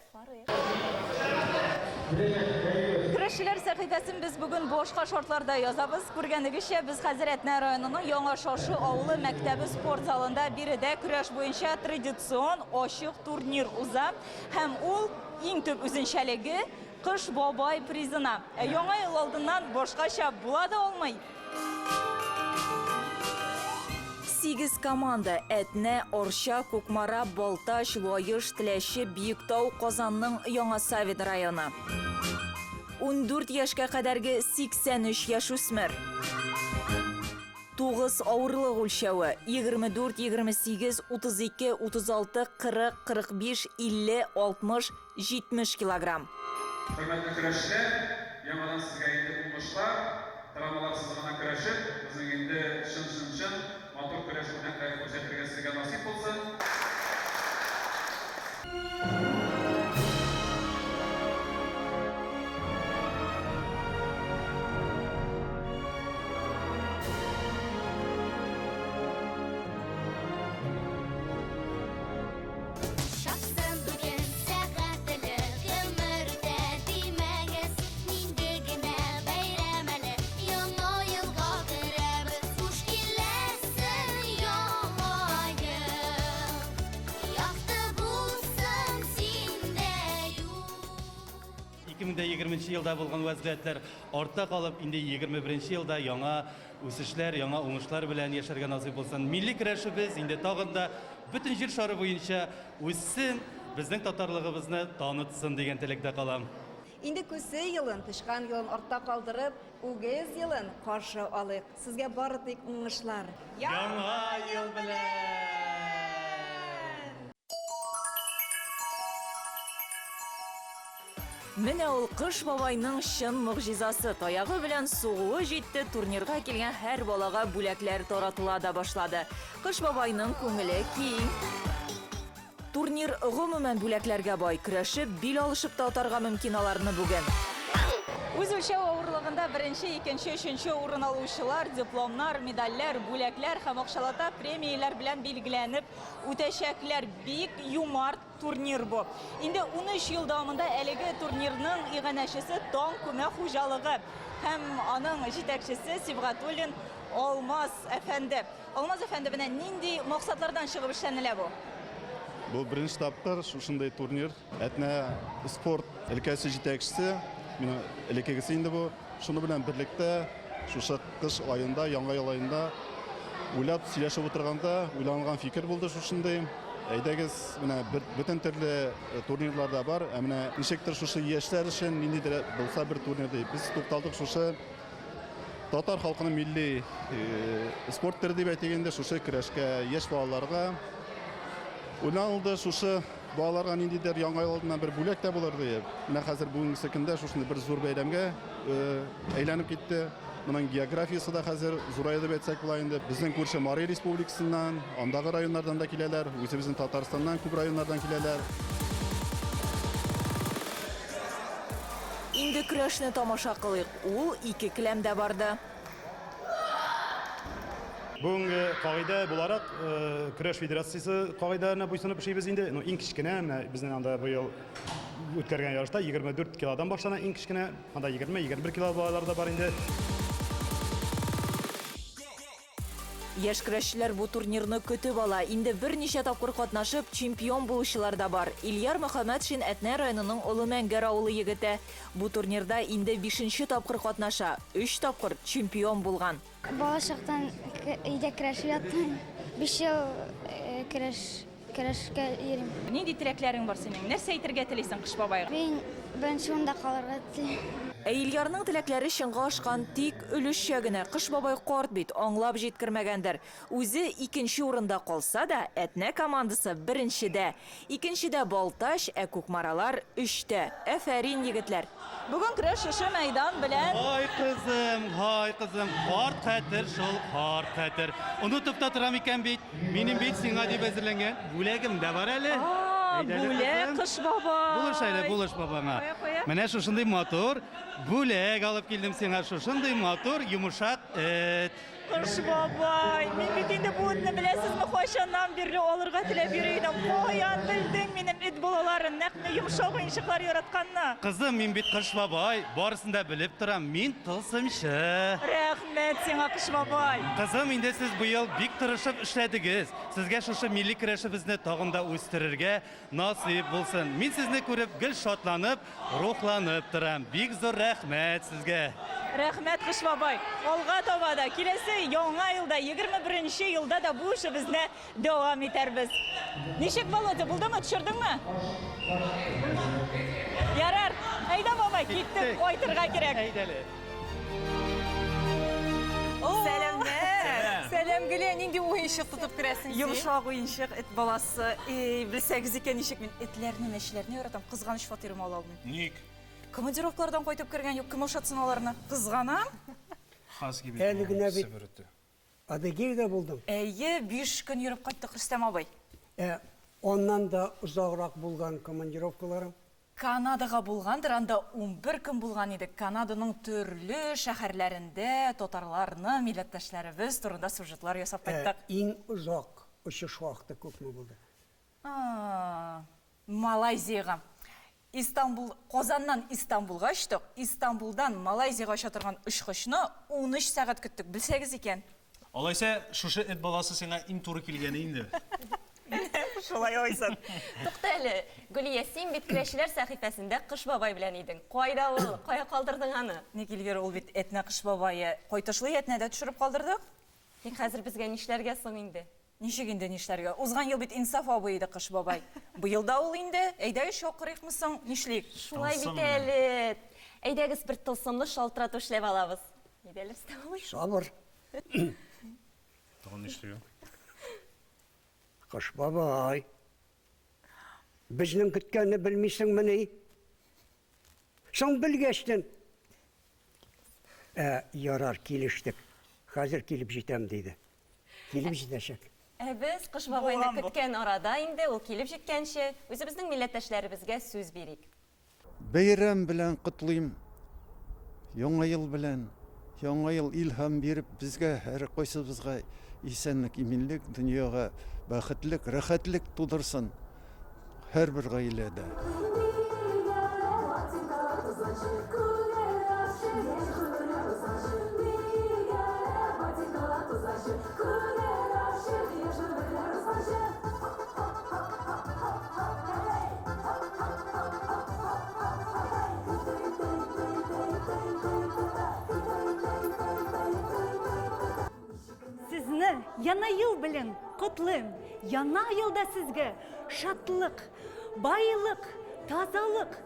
Көрәшчеләр сәхифәсен без бүген башка шартларда язабыз. Күргәнегезчә, без хәзер Әтнә районының Яңа Шашы авылы мәктәбе спорт залында биредә көрәш буенча традицион ачык турнир уза һәм ул иң төп үзенчәлеге Кыш бабай призына. Яңа ел алдыннан башкача була да алмый. 8 команда Әтнә, Орча, Кукмара, Балташ, Лаеш, Теләче, Биектау, Казанның Яңа Савин районы. 14 яшькә кадәрге 83 яшүсмер. 9 авырлык үлчәве 24, 28, 32, 36, 40, 45, 50, 60, 70 килограмм. Hürmetli көрәшчеләр, яңадан сезгә инде уңышлар, травмаларсыз гына көрәшеп, безнең инде чын матур көрәш үрнәкләрен күрсәтергә сезгә насип булсын. Елда булган вазгыятьләр артта калып, инде 21 елда яңа үсешләр, яңа уңышлар белән яшәргә насыйп булсын. Милли көрәшебез инде тагын да бөтен җир шары буенча үссен, безнең татарлыгыбызны танытсын дигән теләктә калам. Инде күсе елын, тышкан елын артта калдырып, үгез елын каршы алыйк. Сезгә бары тик уңышлар. Яңа ел белән! Менә ул Кыш бабайның чын мөгъҗизасы. Таягы белән сугуы җитте, турнирга килгән һәр балага бүләкләр таратыла да башлады. Кыш бабайның күңеле киң. Турнир гомумән бүләкләргә бай, көрәшеп, бил алышып та атарга мөмкин аларны бүген. Үз үлчәү авырлыгында 1-нче, 2-нче, 3-нче урын алучылар дипломнар, медальләр, бүләкләр һәм акчалата премияләр белән билгеләнеп үтәчәкләр. Бик юмарт турнир бу. Инде 13 ел дәвамында әлеге турнирның иганәчесе Таң күмәк хуҗалыгы һәм аның җитәкчесе Сибгатуллин Алмаз әфәнде. Алмаз әфәнде белән нинди максатлардан чыгып эшләнелә бу? Бу беренче тапкыр шушындай турнир. Әтнә спорт өлкәсе җитәкчесе Мен элеккегесе инде бу. Шуны белән берлектә шушы кыш аенда, яңа ел аенда уйлап сөйләшеп утырганда уйланган фикер булды шушындай. Әйдәгез, менә бөтен төрле турнирларда бар. Менә ничектер шушы яшьләр өчен ниндидер булса бер турнирда без тукталдык шушы татар халкының милли спорт төре дип әйтгәндә шушы көрәшкә яшь балаларга уйланылды шушы балаларга ниндидер яңа ел алдыннан бер бүләк тә булыр дип. Менә хәзер бүгенге көндә шушында бер зур бәйрәмгә әйләнеп китте. Моның географиясы да хәзер зурая дип әйтсәк була инде. Безнең күрше Мари Республикасыннан, андагы районнардан да киләләр, үзебезнең Татарстаннан күп районнардан киләләр. Инде көрәшне тамаша кылыйк. Ул 2 келәмдә барды. Бүгенге кагыйдә буларак көрәш федерациясе кагыйдәләренә буйсынып эшлибез инде. Иң кичкенә менә безнең анда бу ел үткәргән ярышта 24 килодан башлана, иң кичкенә анда 20-21 кило балалар да бар инде. Яшь көрәшчеләр бу турнирны көтеп ала. Инде берничә тапкыр катнашып, чемпион булучылар да бар. Ильяр Мөхәммәтшин Әтнә районының Олы Мәңгәр авылы егете. Бу турнирда инде 5-нче тапкыр катнаша, 3 тапкыр чемпион булган. Бала чактан өйдә көрәшеп яттым. 5 ел көрәшкә йөрим. Нинди теләкләрең бар синең? Нәрсә әйтергә телисең Кыш бабайга? Мин беренче урында калырга телим. Ильярның теләкләре чынга ашкан, тик өлешчә генә. Кыш бабай карт бит, аңлап җиткермәгәндер. Үзе 2нче урында калса да, Әтнә командасы 1нчедә. 2нчедә Балташ, Күкмаралар 3тә. Әфәрин егетләр. Бүген көрәш шушы мәйдан белән. Һай кызым, карт хәтер шул, карт хәтер. Унутып та торам икән бит. Минем бит сиңа дип әзерләнгән бүләгем дә бар әле. Бүләк Кыш бабай. Булыш бабаңа. Менә шушындый матур бүләк алып килдем сиңа, шушындый матур, йомшак эт. Кыш бабай, мин бит инде бу этне беләсезме Кашаннан бирле алырга теләп йөридем. Каян белдең минем эт балаларын, нәкъ йомшак уенчыклар яратканны? Кызым, мин бит Кыш бабай, барысын да белеп торам, мин тылсымчы. Рәхмәт сиңа, Кыш бабай. Кызым, инде сез бу ел бик тырышып эшләдегез. Сезгә шушы милли көрәшебезне тагын да үстерергә насыйп булсын. Мин сезне күреп гел шатланып, рухланып торам. Бик зур рәхмәт сезгә. Рәхмәт, Кыш бабай. Алга таба да, киләсе яңа елда, 21-нче елда да бу эшебезне дәвам итәрбез. Ничек, Володя, булдымы, төшердеңме? Ярар, әйдә бабай, киттек, кайтырга кирәк. Әйдәле. Сәләмнәр. Сәлам гөлә, нинди уенчык тотып керәсең син? Йомшак уенчык, эт баласы. Белсәгез икән, ничек мин этләрне, мәчләрне яратам, кызганыч фатирыма ала алмыйм. Ник? Командировкалардан кайтып кергән юк, кем ошатсын аларны? Кызганам. Хас gibi. Әле генә бит Адыгейда булдым. Әйе, 5 көн йөреп кайттык, Рөстәм абый. Оннан да узаграк булган командировкаларым. Канадага булгандыр, анда 11 көн булган идек. Канаданың төрле шәһәрләрендә татарларны, милләттәшләребез турында сюжетлар ясап кайттык. Иң узак очыш вакыты күпме булды? Малайзияга. Истанбул, Казаннан Истанбулга очтык. Истанбулдан Малайзияга оча торган очкычны 13 сәгать көттек. Белсәгез икән. Алайса, шушы эт баласы сиңа иң туры килгәне инде. Шулай ойсын. Тукта әле, Гөлия, син бит Көрәшчеләр сәхифәсендә Кыш бабай белән идең. Кайда ул? Кая калдырдың аны? Ник илгәр ул бит этне Кыш бабайы кайтышлы этне дә төшереп калдырдык. Тик хәзер безгә нишләргә соң инде? Ничек инде нишләргә? Узган ел бит Инсаф абый иде Кыш бабай. Бу елда ул инде, әйдә шакырыйкмы соң, нишлик? Шулай бит әле. Әйдәгез бер тылсымлы шалтырату эшләп алабыз. Нидәлер стабылый? Сабыр. Тагын нишләгән? Кыш бабай. Безнең көткәнне белмисеңме ни? Соң белгәчтен. Ярар, килештек. Хәзер килеп җитәм диде. Килеп җитәчәк. Без Кыш бабайны көткән арада инде, ул килеп җиткәнче, үзебезнең милләттәшләребезгә сүз бирик. Бәйрәм белән котлыйм. Яңа ел белән. Яңа ел илһам биреп безгә, һәр кайсыбызга исәнлек, иминлек, дөньяга бәхетлек, рәхәтлек тудырсын һәр бер гаиләдә. Сезне яңа ел белән котлыйм. Яңа елда сезгә шатлык, байлык, тазалык,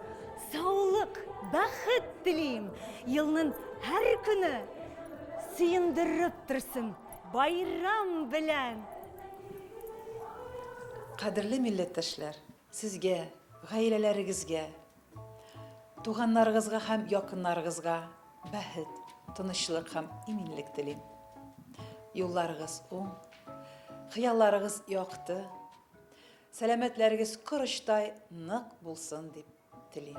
саулык, бәхет телим. Елның һәр көне сөендереп торсын байрам белән. Кадерле милләттәшләр, сезгә, гаиләләрегезгә, туганнарыгызга һәм якыннарыгызга бәхет, тынычлык һәм иминлек телим. Юлларыгыз уң, хыялларыгыз якты, сәламәтләрегез корыштай нык булсын дип телим.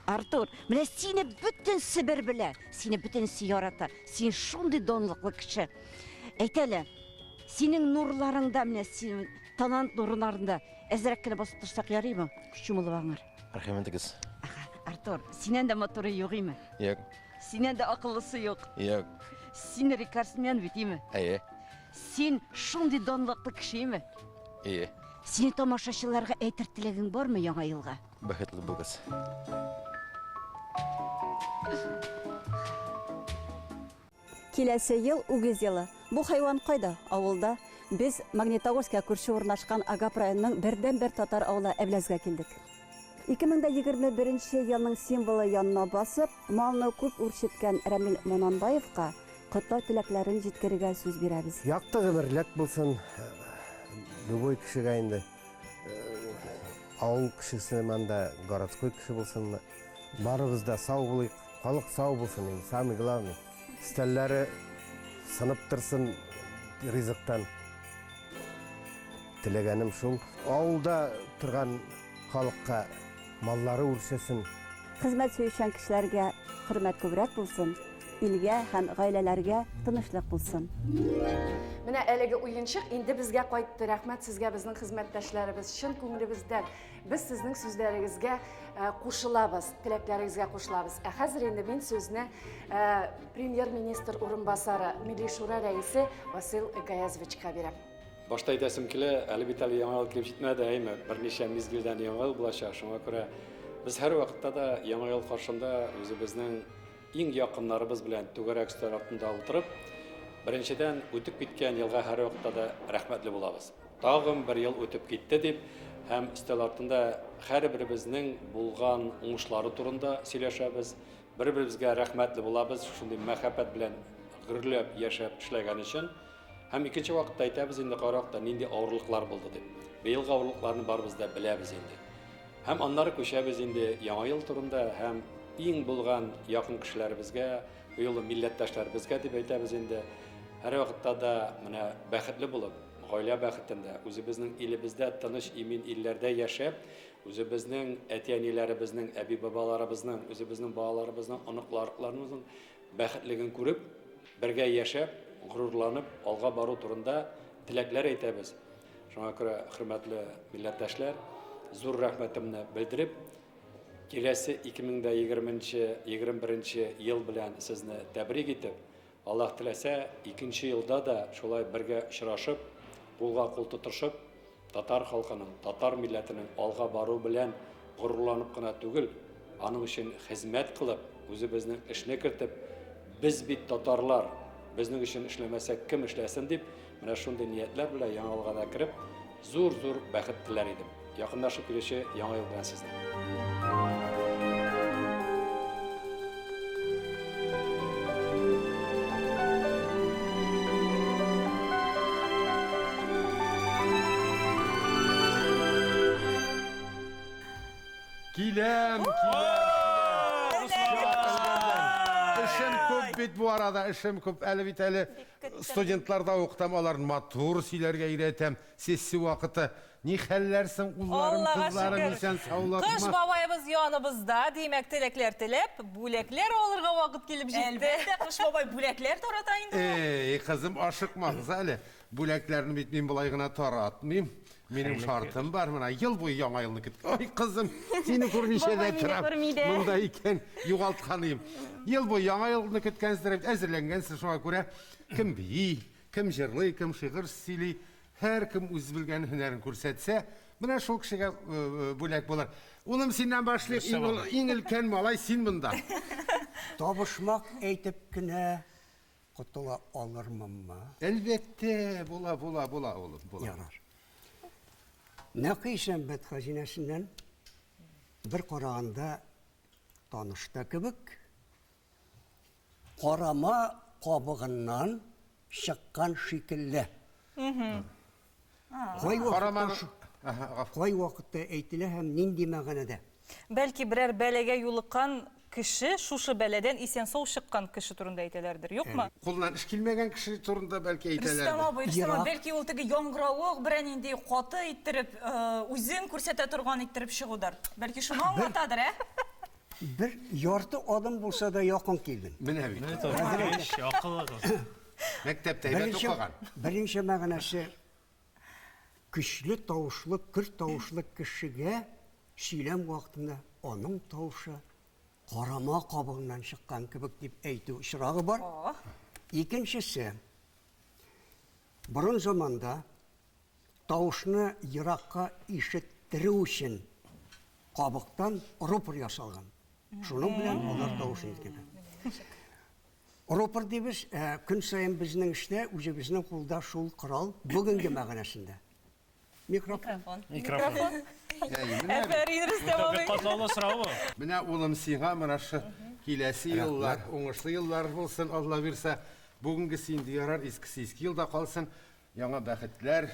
Артур, менә сине бөтен Себер белә, сине бөтен ярата, син шундый донлыклы кеше. Әйтәле, синең нурларыңда, менә синең талант нурларында әзрәк кенә басып торсак ярыймы? Шумылып аңар. Рәхмәт итегез. Артур, синен дә моторы юк име? Юк. Синен дә акыллысы юк. Юк. Син рекордсмен бит име? Әйе. Син шундый донлыклы кеше име? Әйе. Сине тамашачыларга әйтер теләгең бармы яңа елга? Бәхетле булыгыз. Киләсе ел үгез елы. Бу хайван кайда? Авылда. Без Магнитогорскка күрше урнашкан Агап районының бердән-бер татар авылы Әбләзгә килдек. 2021 елның символы янына басып, малны күп үрчеткән Рәмил Монанбаевка котлау теләкләрен җиткерергә сүз бирәбез. Якты гомерлек булсын, любой кешегә инде. Авыл кешесе манда городской кеше булсын, барыбыз да сау булыйк, халык сау булсын, самый главный. Стәлләре сынып торсын ризыктан. Теләгәнем шул. Авылда торган халыкка маллары үрчәсен. Хезмәт сөйшән кешеләргә хөрмәт күбрәк булсын. илгә һәм гаиләләргә тынычлык булсын. Менә әлеге уенчык инде безгә кайтты. Рәхмәт сезгә, безнең хезмәттәшләребез. Чын күңелебездән без сезнең сүзләрегезгә кушылабыз, теләкләрегезгә кушылабыз. Хәзер инде мин сүзне премьер-министр урынбасары, Милли шура рәисе Васил Гаязовичка бирәм. Башта әйтәсем килә, әле бит әле яңа ел килеп җитмәде, әйме, берничә мизгелдән яңа ел булачак. Шуңа күрә без һәр вакытта да яңа ел каршында үзебезнең иң якыннарыбыз белән түгәрәк өстәл артында утырып, беренчедән үтеп киткән елга һәр вакытта да рәхмәтле булабыз. Тагын бер ел үтеп китте дип, һәм өстәл артында һәрберебезнең булган уңышлары турында сөйләшәбез. Бер-беребезгә рәхмәтле булабыз, шундый мәхәббәт белән гөрләп яшәп эшләгән өчен. Һәм икенче вакытта әйтәбез инде каракта нинди авырлыклар булды дип. Быелгы авырлыкларны барыбыз да беләбез инде. Һәм аннары күчәбез инде яңа ел турында һәм иң булган якын кешеләребезгә, быелгы милләттәшләребезгә дип әйтәбез инде. Һәр вакытта да менә бәхетле булып, гаилә бәхетендә, үзебезнең илебездә тыныч имин илләрдә яшәп, үзебезнең әти-әниләребезнең, әби-бабаларыбызның, үзебезнең балаларыбызның, оныкларыбызның бәхетлеген күреп, бергә яшәп, гурурланып, алга бару турында теләкләр әйтәбез. Шуңа күрә, хөрмәтле милләттәшләр, зур рәхмәтемне белдереп, киләсе 2021 ел белән сезне тәбрик итеп, Аллаһ теләсә, 2нче елда да шулай бергә очрашып, кулга кул тотышып, татар халкының, татар милләтенең алга бару белән горурланып кына түгел, аның өчен хезмәт кылып, үзебезнең эшне кертеп, без бит татарлар, безнең өчен эшләмәсәк кем эшләсен дип, менә шундый ниятләр белән яңа елга да кирип, зур-зур бәхет теләр идем. Якынлашып килүче яңа ел белән сезне. Киләм. Эшем күп бит бу арада, эшем күп. Әле бит әле студентларда укытам, аларны матур сөйләргә өйрәтәм. Сессия вакыты. Ни хәлләрсең, улларым, кызларым, исән саулыкмы? Кыш бабайыбыз яныбызда, димәк, теләкләр теләп, бүләкләр алырга вакыт килеп җитте. Әлбәттә, кыш бабай бүләкләр тарата инде. Кызым, ашыкмагыз әле. Бүләкләрне бит мин булай гына таратмыйм. Минем шартым бар, менә ел буе яңа елны көт. Ай, кызым, сине күрмичә дә торам. Монда икән, югалтканым. Ел буе яңа елны көткәнсез, әзерләнгәнсез, шуңа күрә кем бии, кем җырлый, кем шигырь сөйли, һәр кем үз белгән һөнәрен күрсәтсә, менә шул кешегә бүләк булыр. Улым, синнән башлыйк, иң өлкән малай син монда. Табышмак әйтеп кенә котыла алырмынмы? Әлбәттә, була, улым, була. Ярар. Нәкый Шәмбәт хәзинәсеннән бер караганда танышта кебек, карама кабыгыннан чыккан шикелле. Кай вакытта әйтелә һәм нинди мәгънәдә? Бәлки берәр бәләгә юлыккан кеше, шушы бәләдән исән-сау чыккан кеше турында әйтәләрдер, юкмы? Кулдан эш килмәгән кеше турында бәлки әйтәләр. Рөстәм абый, бәлки ул теге яңгыравык берәр нинди каты иттереп, үзен күрсәтә торган иттереп чыгудыр. Бәлки шуны аңлатадыр, Бер ярты адым булса да якын килдең. Менә бит. Мәктәптә әйтеп укыган. Беренче мәгънәсе көчле тавышлы, көр тавышлы кешегә сөйләм вакытында аның тавышы карама кабыгыннан чыккан кебек дип әйтү очрагы бар. Икенчесе, борын заманда тавышны еракка ишеттерү өчен кабыктан рупор ясалган. Шуның белән алар тавышын иткән. Рупор дибез, көн сайын безнең эштә үзебезнең кулда шул корал бүгенге мәгънәсендә. Микрофон. Әфәрин, Рөстәм абый. Менә улым, сиңа менә шу киләсе еллар, уңышлы еллар булсын, Алла бирсә, бүгенге синде ярар, искесе иске елда калсын, яңа бәхетләр,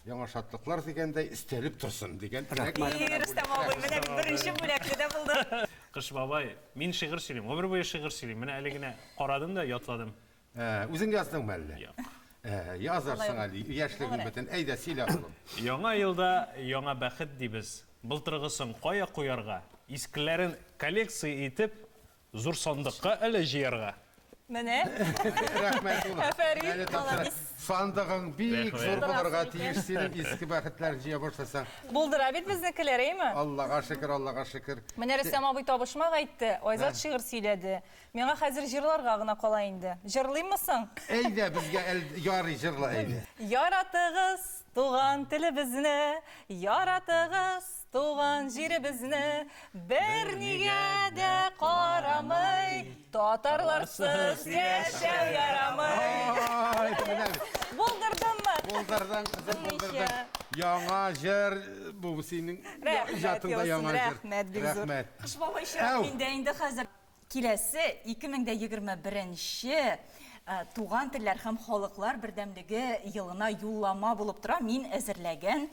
яңа шатлыклар дигәндәй истәлеп торсын дигән. Рөстәм абый, менә беренче бүләкле дә булды. Кыш бабай, мин шигырь сөйлим, гомер буе шигырь сөйлим. Менә әле генә карадым да ятладым. Үзең яздыңмы әллә? Язарсың әле, яшьлегең бөтен. Әйдә, сөйлә улым. Яңа елда яңа бәхет дибез. Былтыргысын кая куярга? Искеләрен коллекция итеп, зур сандыкка әле җыярга. Менә. Рәхмәт улым. Афәрин, Әле тапшыра. молодец. Сандыгың бик зур булырга тиеш, синең иске бәхетләр җыя башласаң. Булдыра бит безнекеләр, әйме? Аллага шөкер, Аллага шөкер. Менә Рөстәм абый табышмак әйтте, Айзат шигырь сөйләде. Миңа хәзер җырларга гына кала инде. Җырлыйммысың? Әйдә безгә ярый җырла әйдә. Яратыгыз туган телебезне, яратыгыз туган җиребезне, бер нигә дә карамый, татарларсыз яшәү ярамый. Булдырдыммы? Булдырдан кызым, булдырдан. Яңа җыр бу синең иҗатыңда яңа җыр. Рәхмәт, бик зур. Рәхмәт. Кыш бабай шәһәрендә инде хәзер киләсе 2021 туган телләр һәм халыклар бердәмлеге елына юллама булып тора. Мин әзерләгән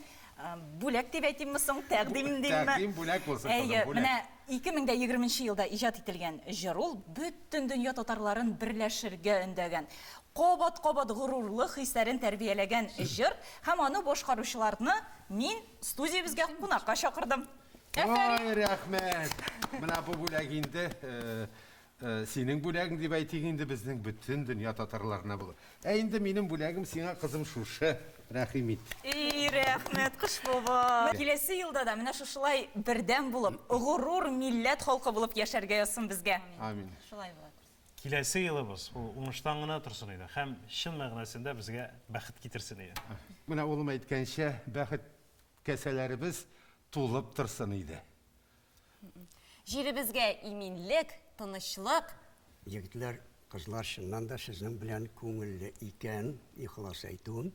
бүләк дип әйтимме соң, тәкъдим димме? Тәкъдим бүләк булсын, Әйе, бүләк. менә 2020 елда иҗат ителгән җыр ул бөтен дөнья татарларын берләшергә өндәгән. Кабат-кабат горурлы хисләрен тәрбияләгән җыр һәм аны башкаручыларны мин студиябезгә кунакка чакырдым. Ай, рәхмәт. Менә бу бүләк инде синең бүләгең дип әйтик инде безнең бөтен дөнья татарларына булыр. Инде минем бүләгем сиңа кызым шушы. Рәхим ит. Рәхмәт, Кыш бабай. Киләсе елда да менә шушылай бердәм булып, горур милләт халкы булып яшәргә язсын безгә. Амин. Шулай була. Киләсе елыбыз ул уңыштан гына торсын иде һәм чын мәгънәсендә безгә бәхет китерсен иде. Менә улым әйткәнчә, бәхет кәсәләребез тулып торсын иде. Җиребезгә иминлек, тынычлык. Егетләр, кызлар, чыннан да сезнең белән күңелле икән, ихлас әйтүем.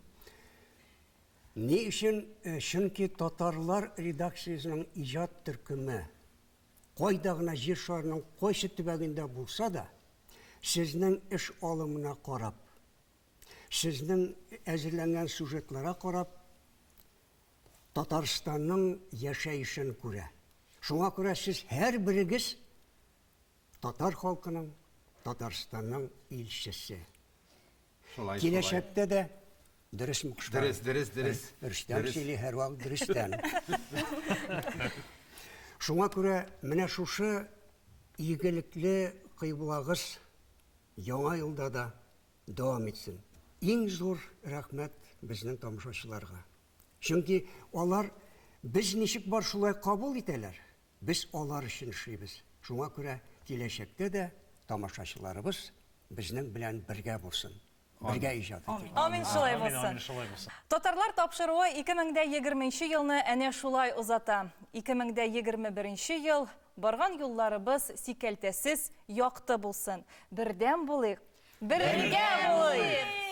Ни өчен? Чөнки татарлар редакциясының иҗат төркеме кайда гына җир шарының кайсы төбәгендә булса да, сезнең эш алымына карап, сезнең әзерләнгән сюжетларга карап, Татарстанның яшәешен күрә. Шуңа күрә сез һәр берегез татар халкының, Татарстанның илчесе. Киләчәктә дә дөресме кышка? Дөрес. Рөстәм сөйли һәр вакыт дөрестән. Шуңа күрә менә шушы игелекле кыйблагыз яңа елда да дәвам итсен. Иң зур рәхмәт безнең тамашачыларга. Чөнки алар без ничек бар шулай кабул итәләр. Без алар өчен эшлибез. Шуңа күрә киләчәктә дә тамашачыларыбыз безнең белән бергә булсын. Бергә иҗат итик. Амин, шулай булсын. Татарлар тапшыруы 2020 елны әнә шулай узата. 2021 ел барган юлларыбыз сикәлтәсез якты булсын. Бердәм булыйк, бергә булыйк.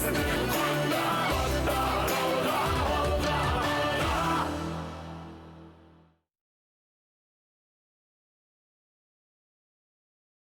булсын.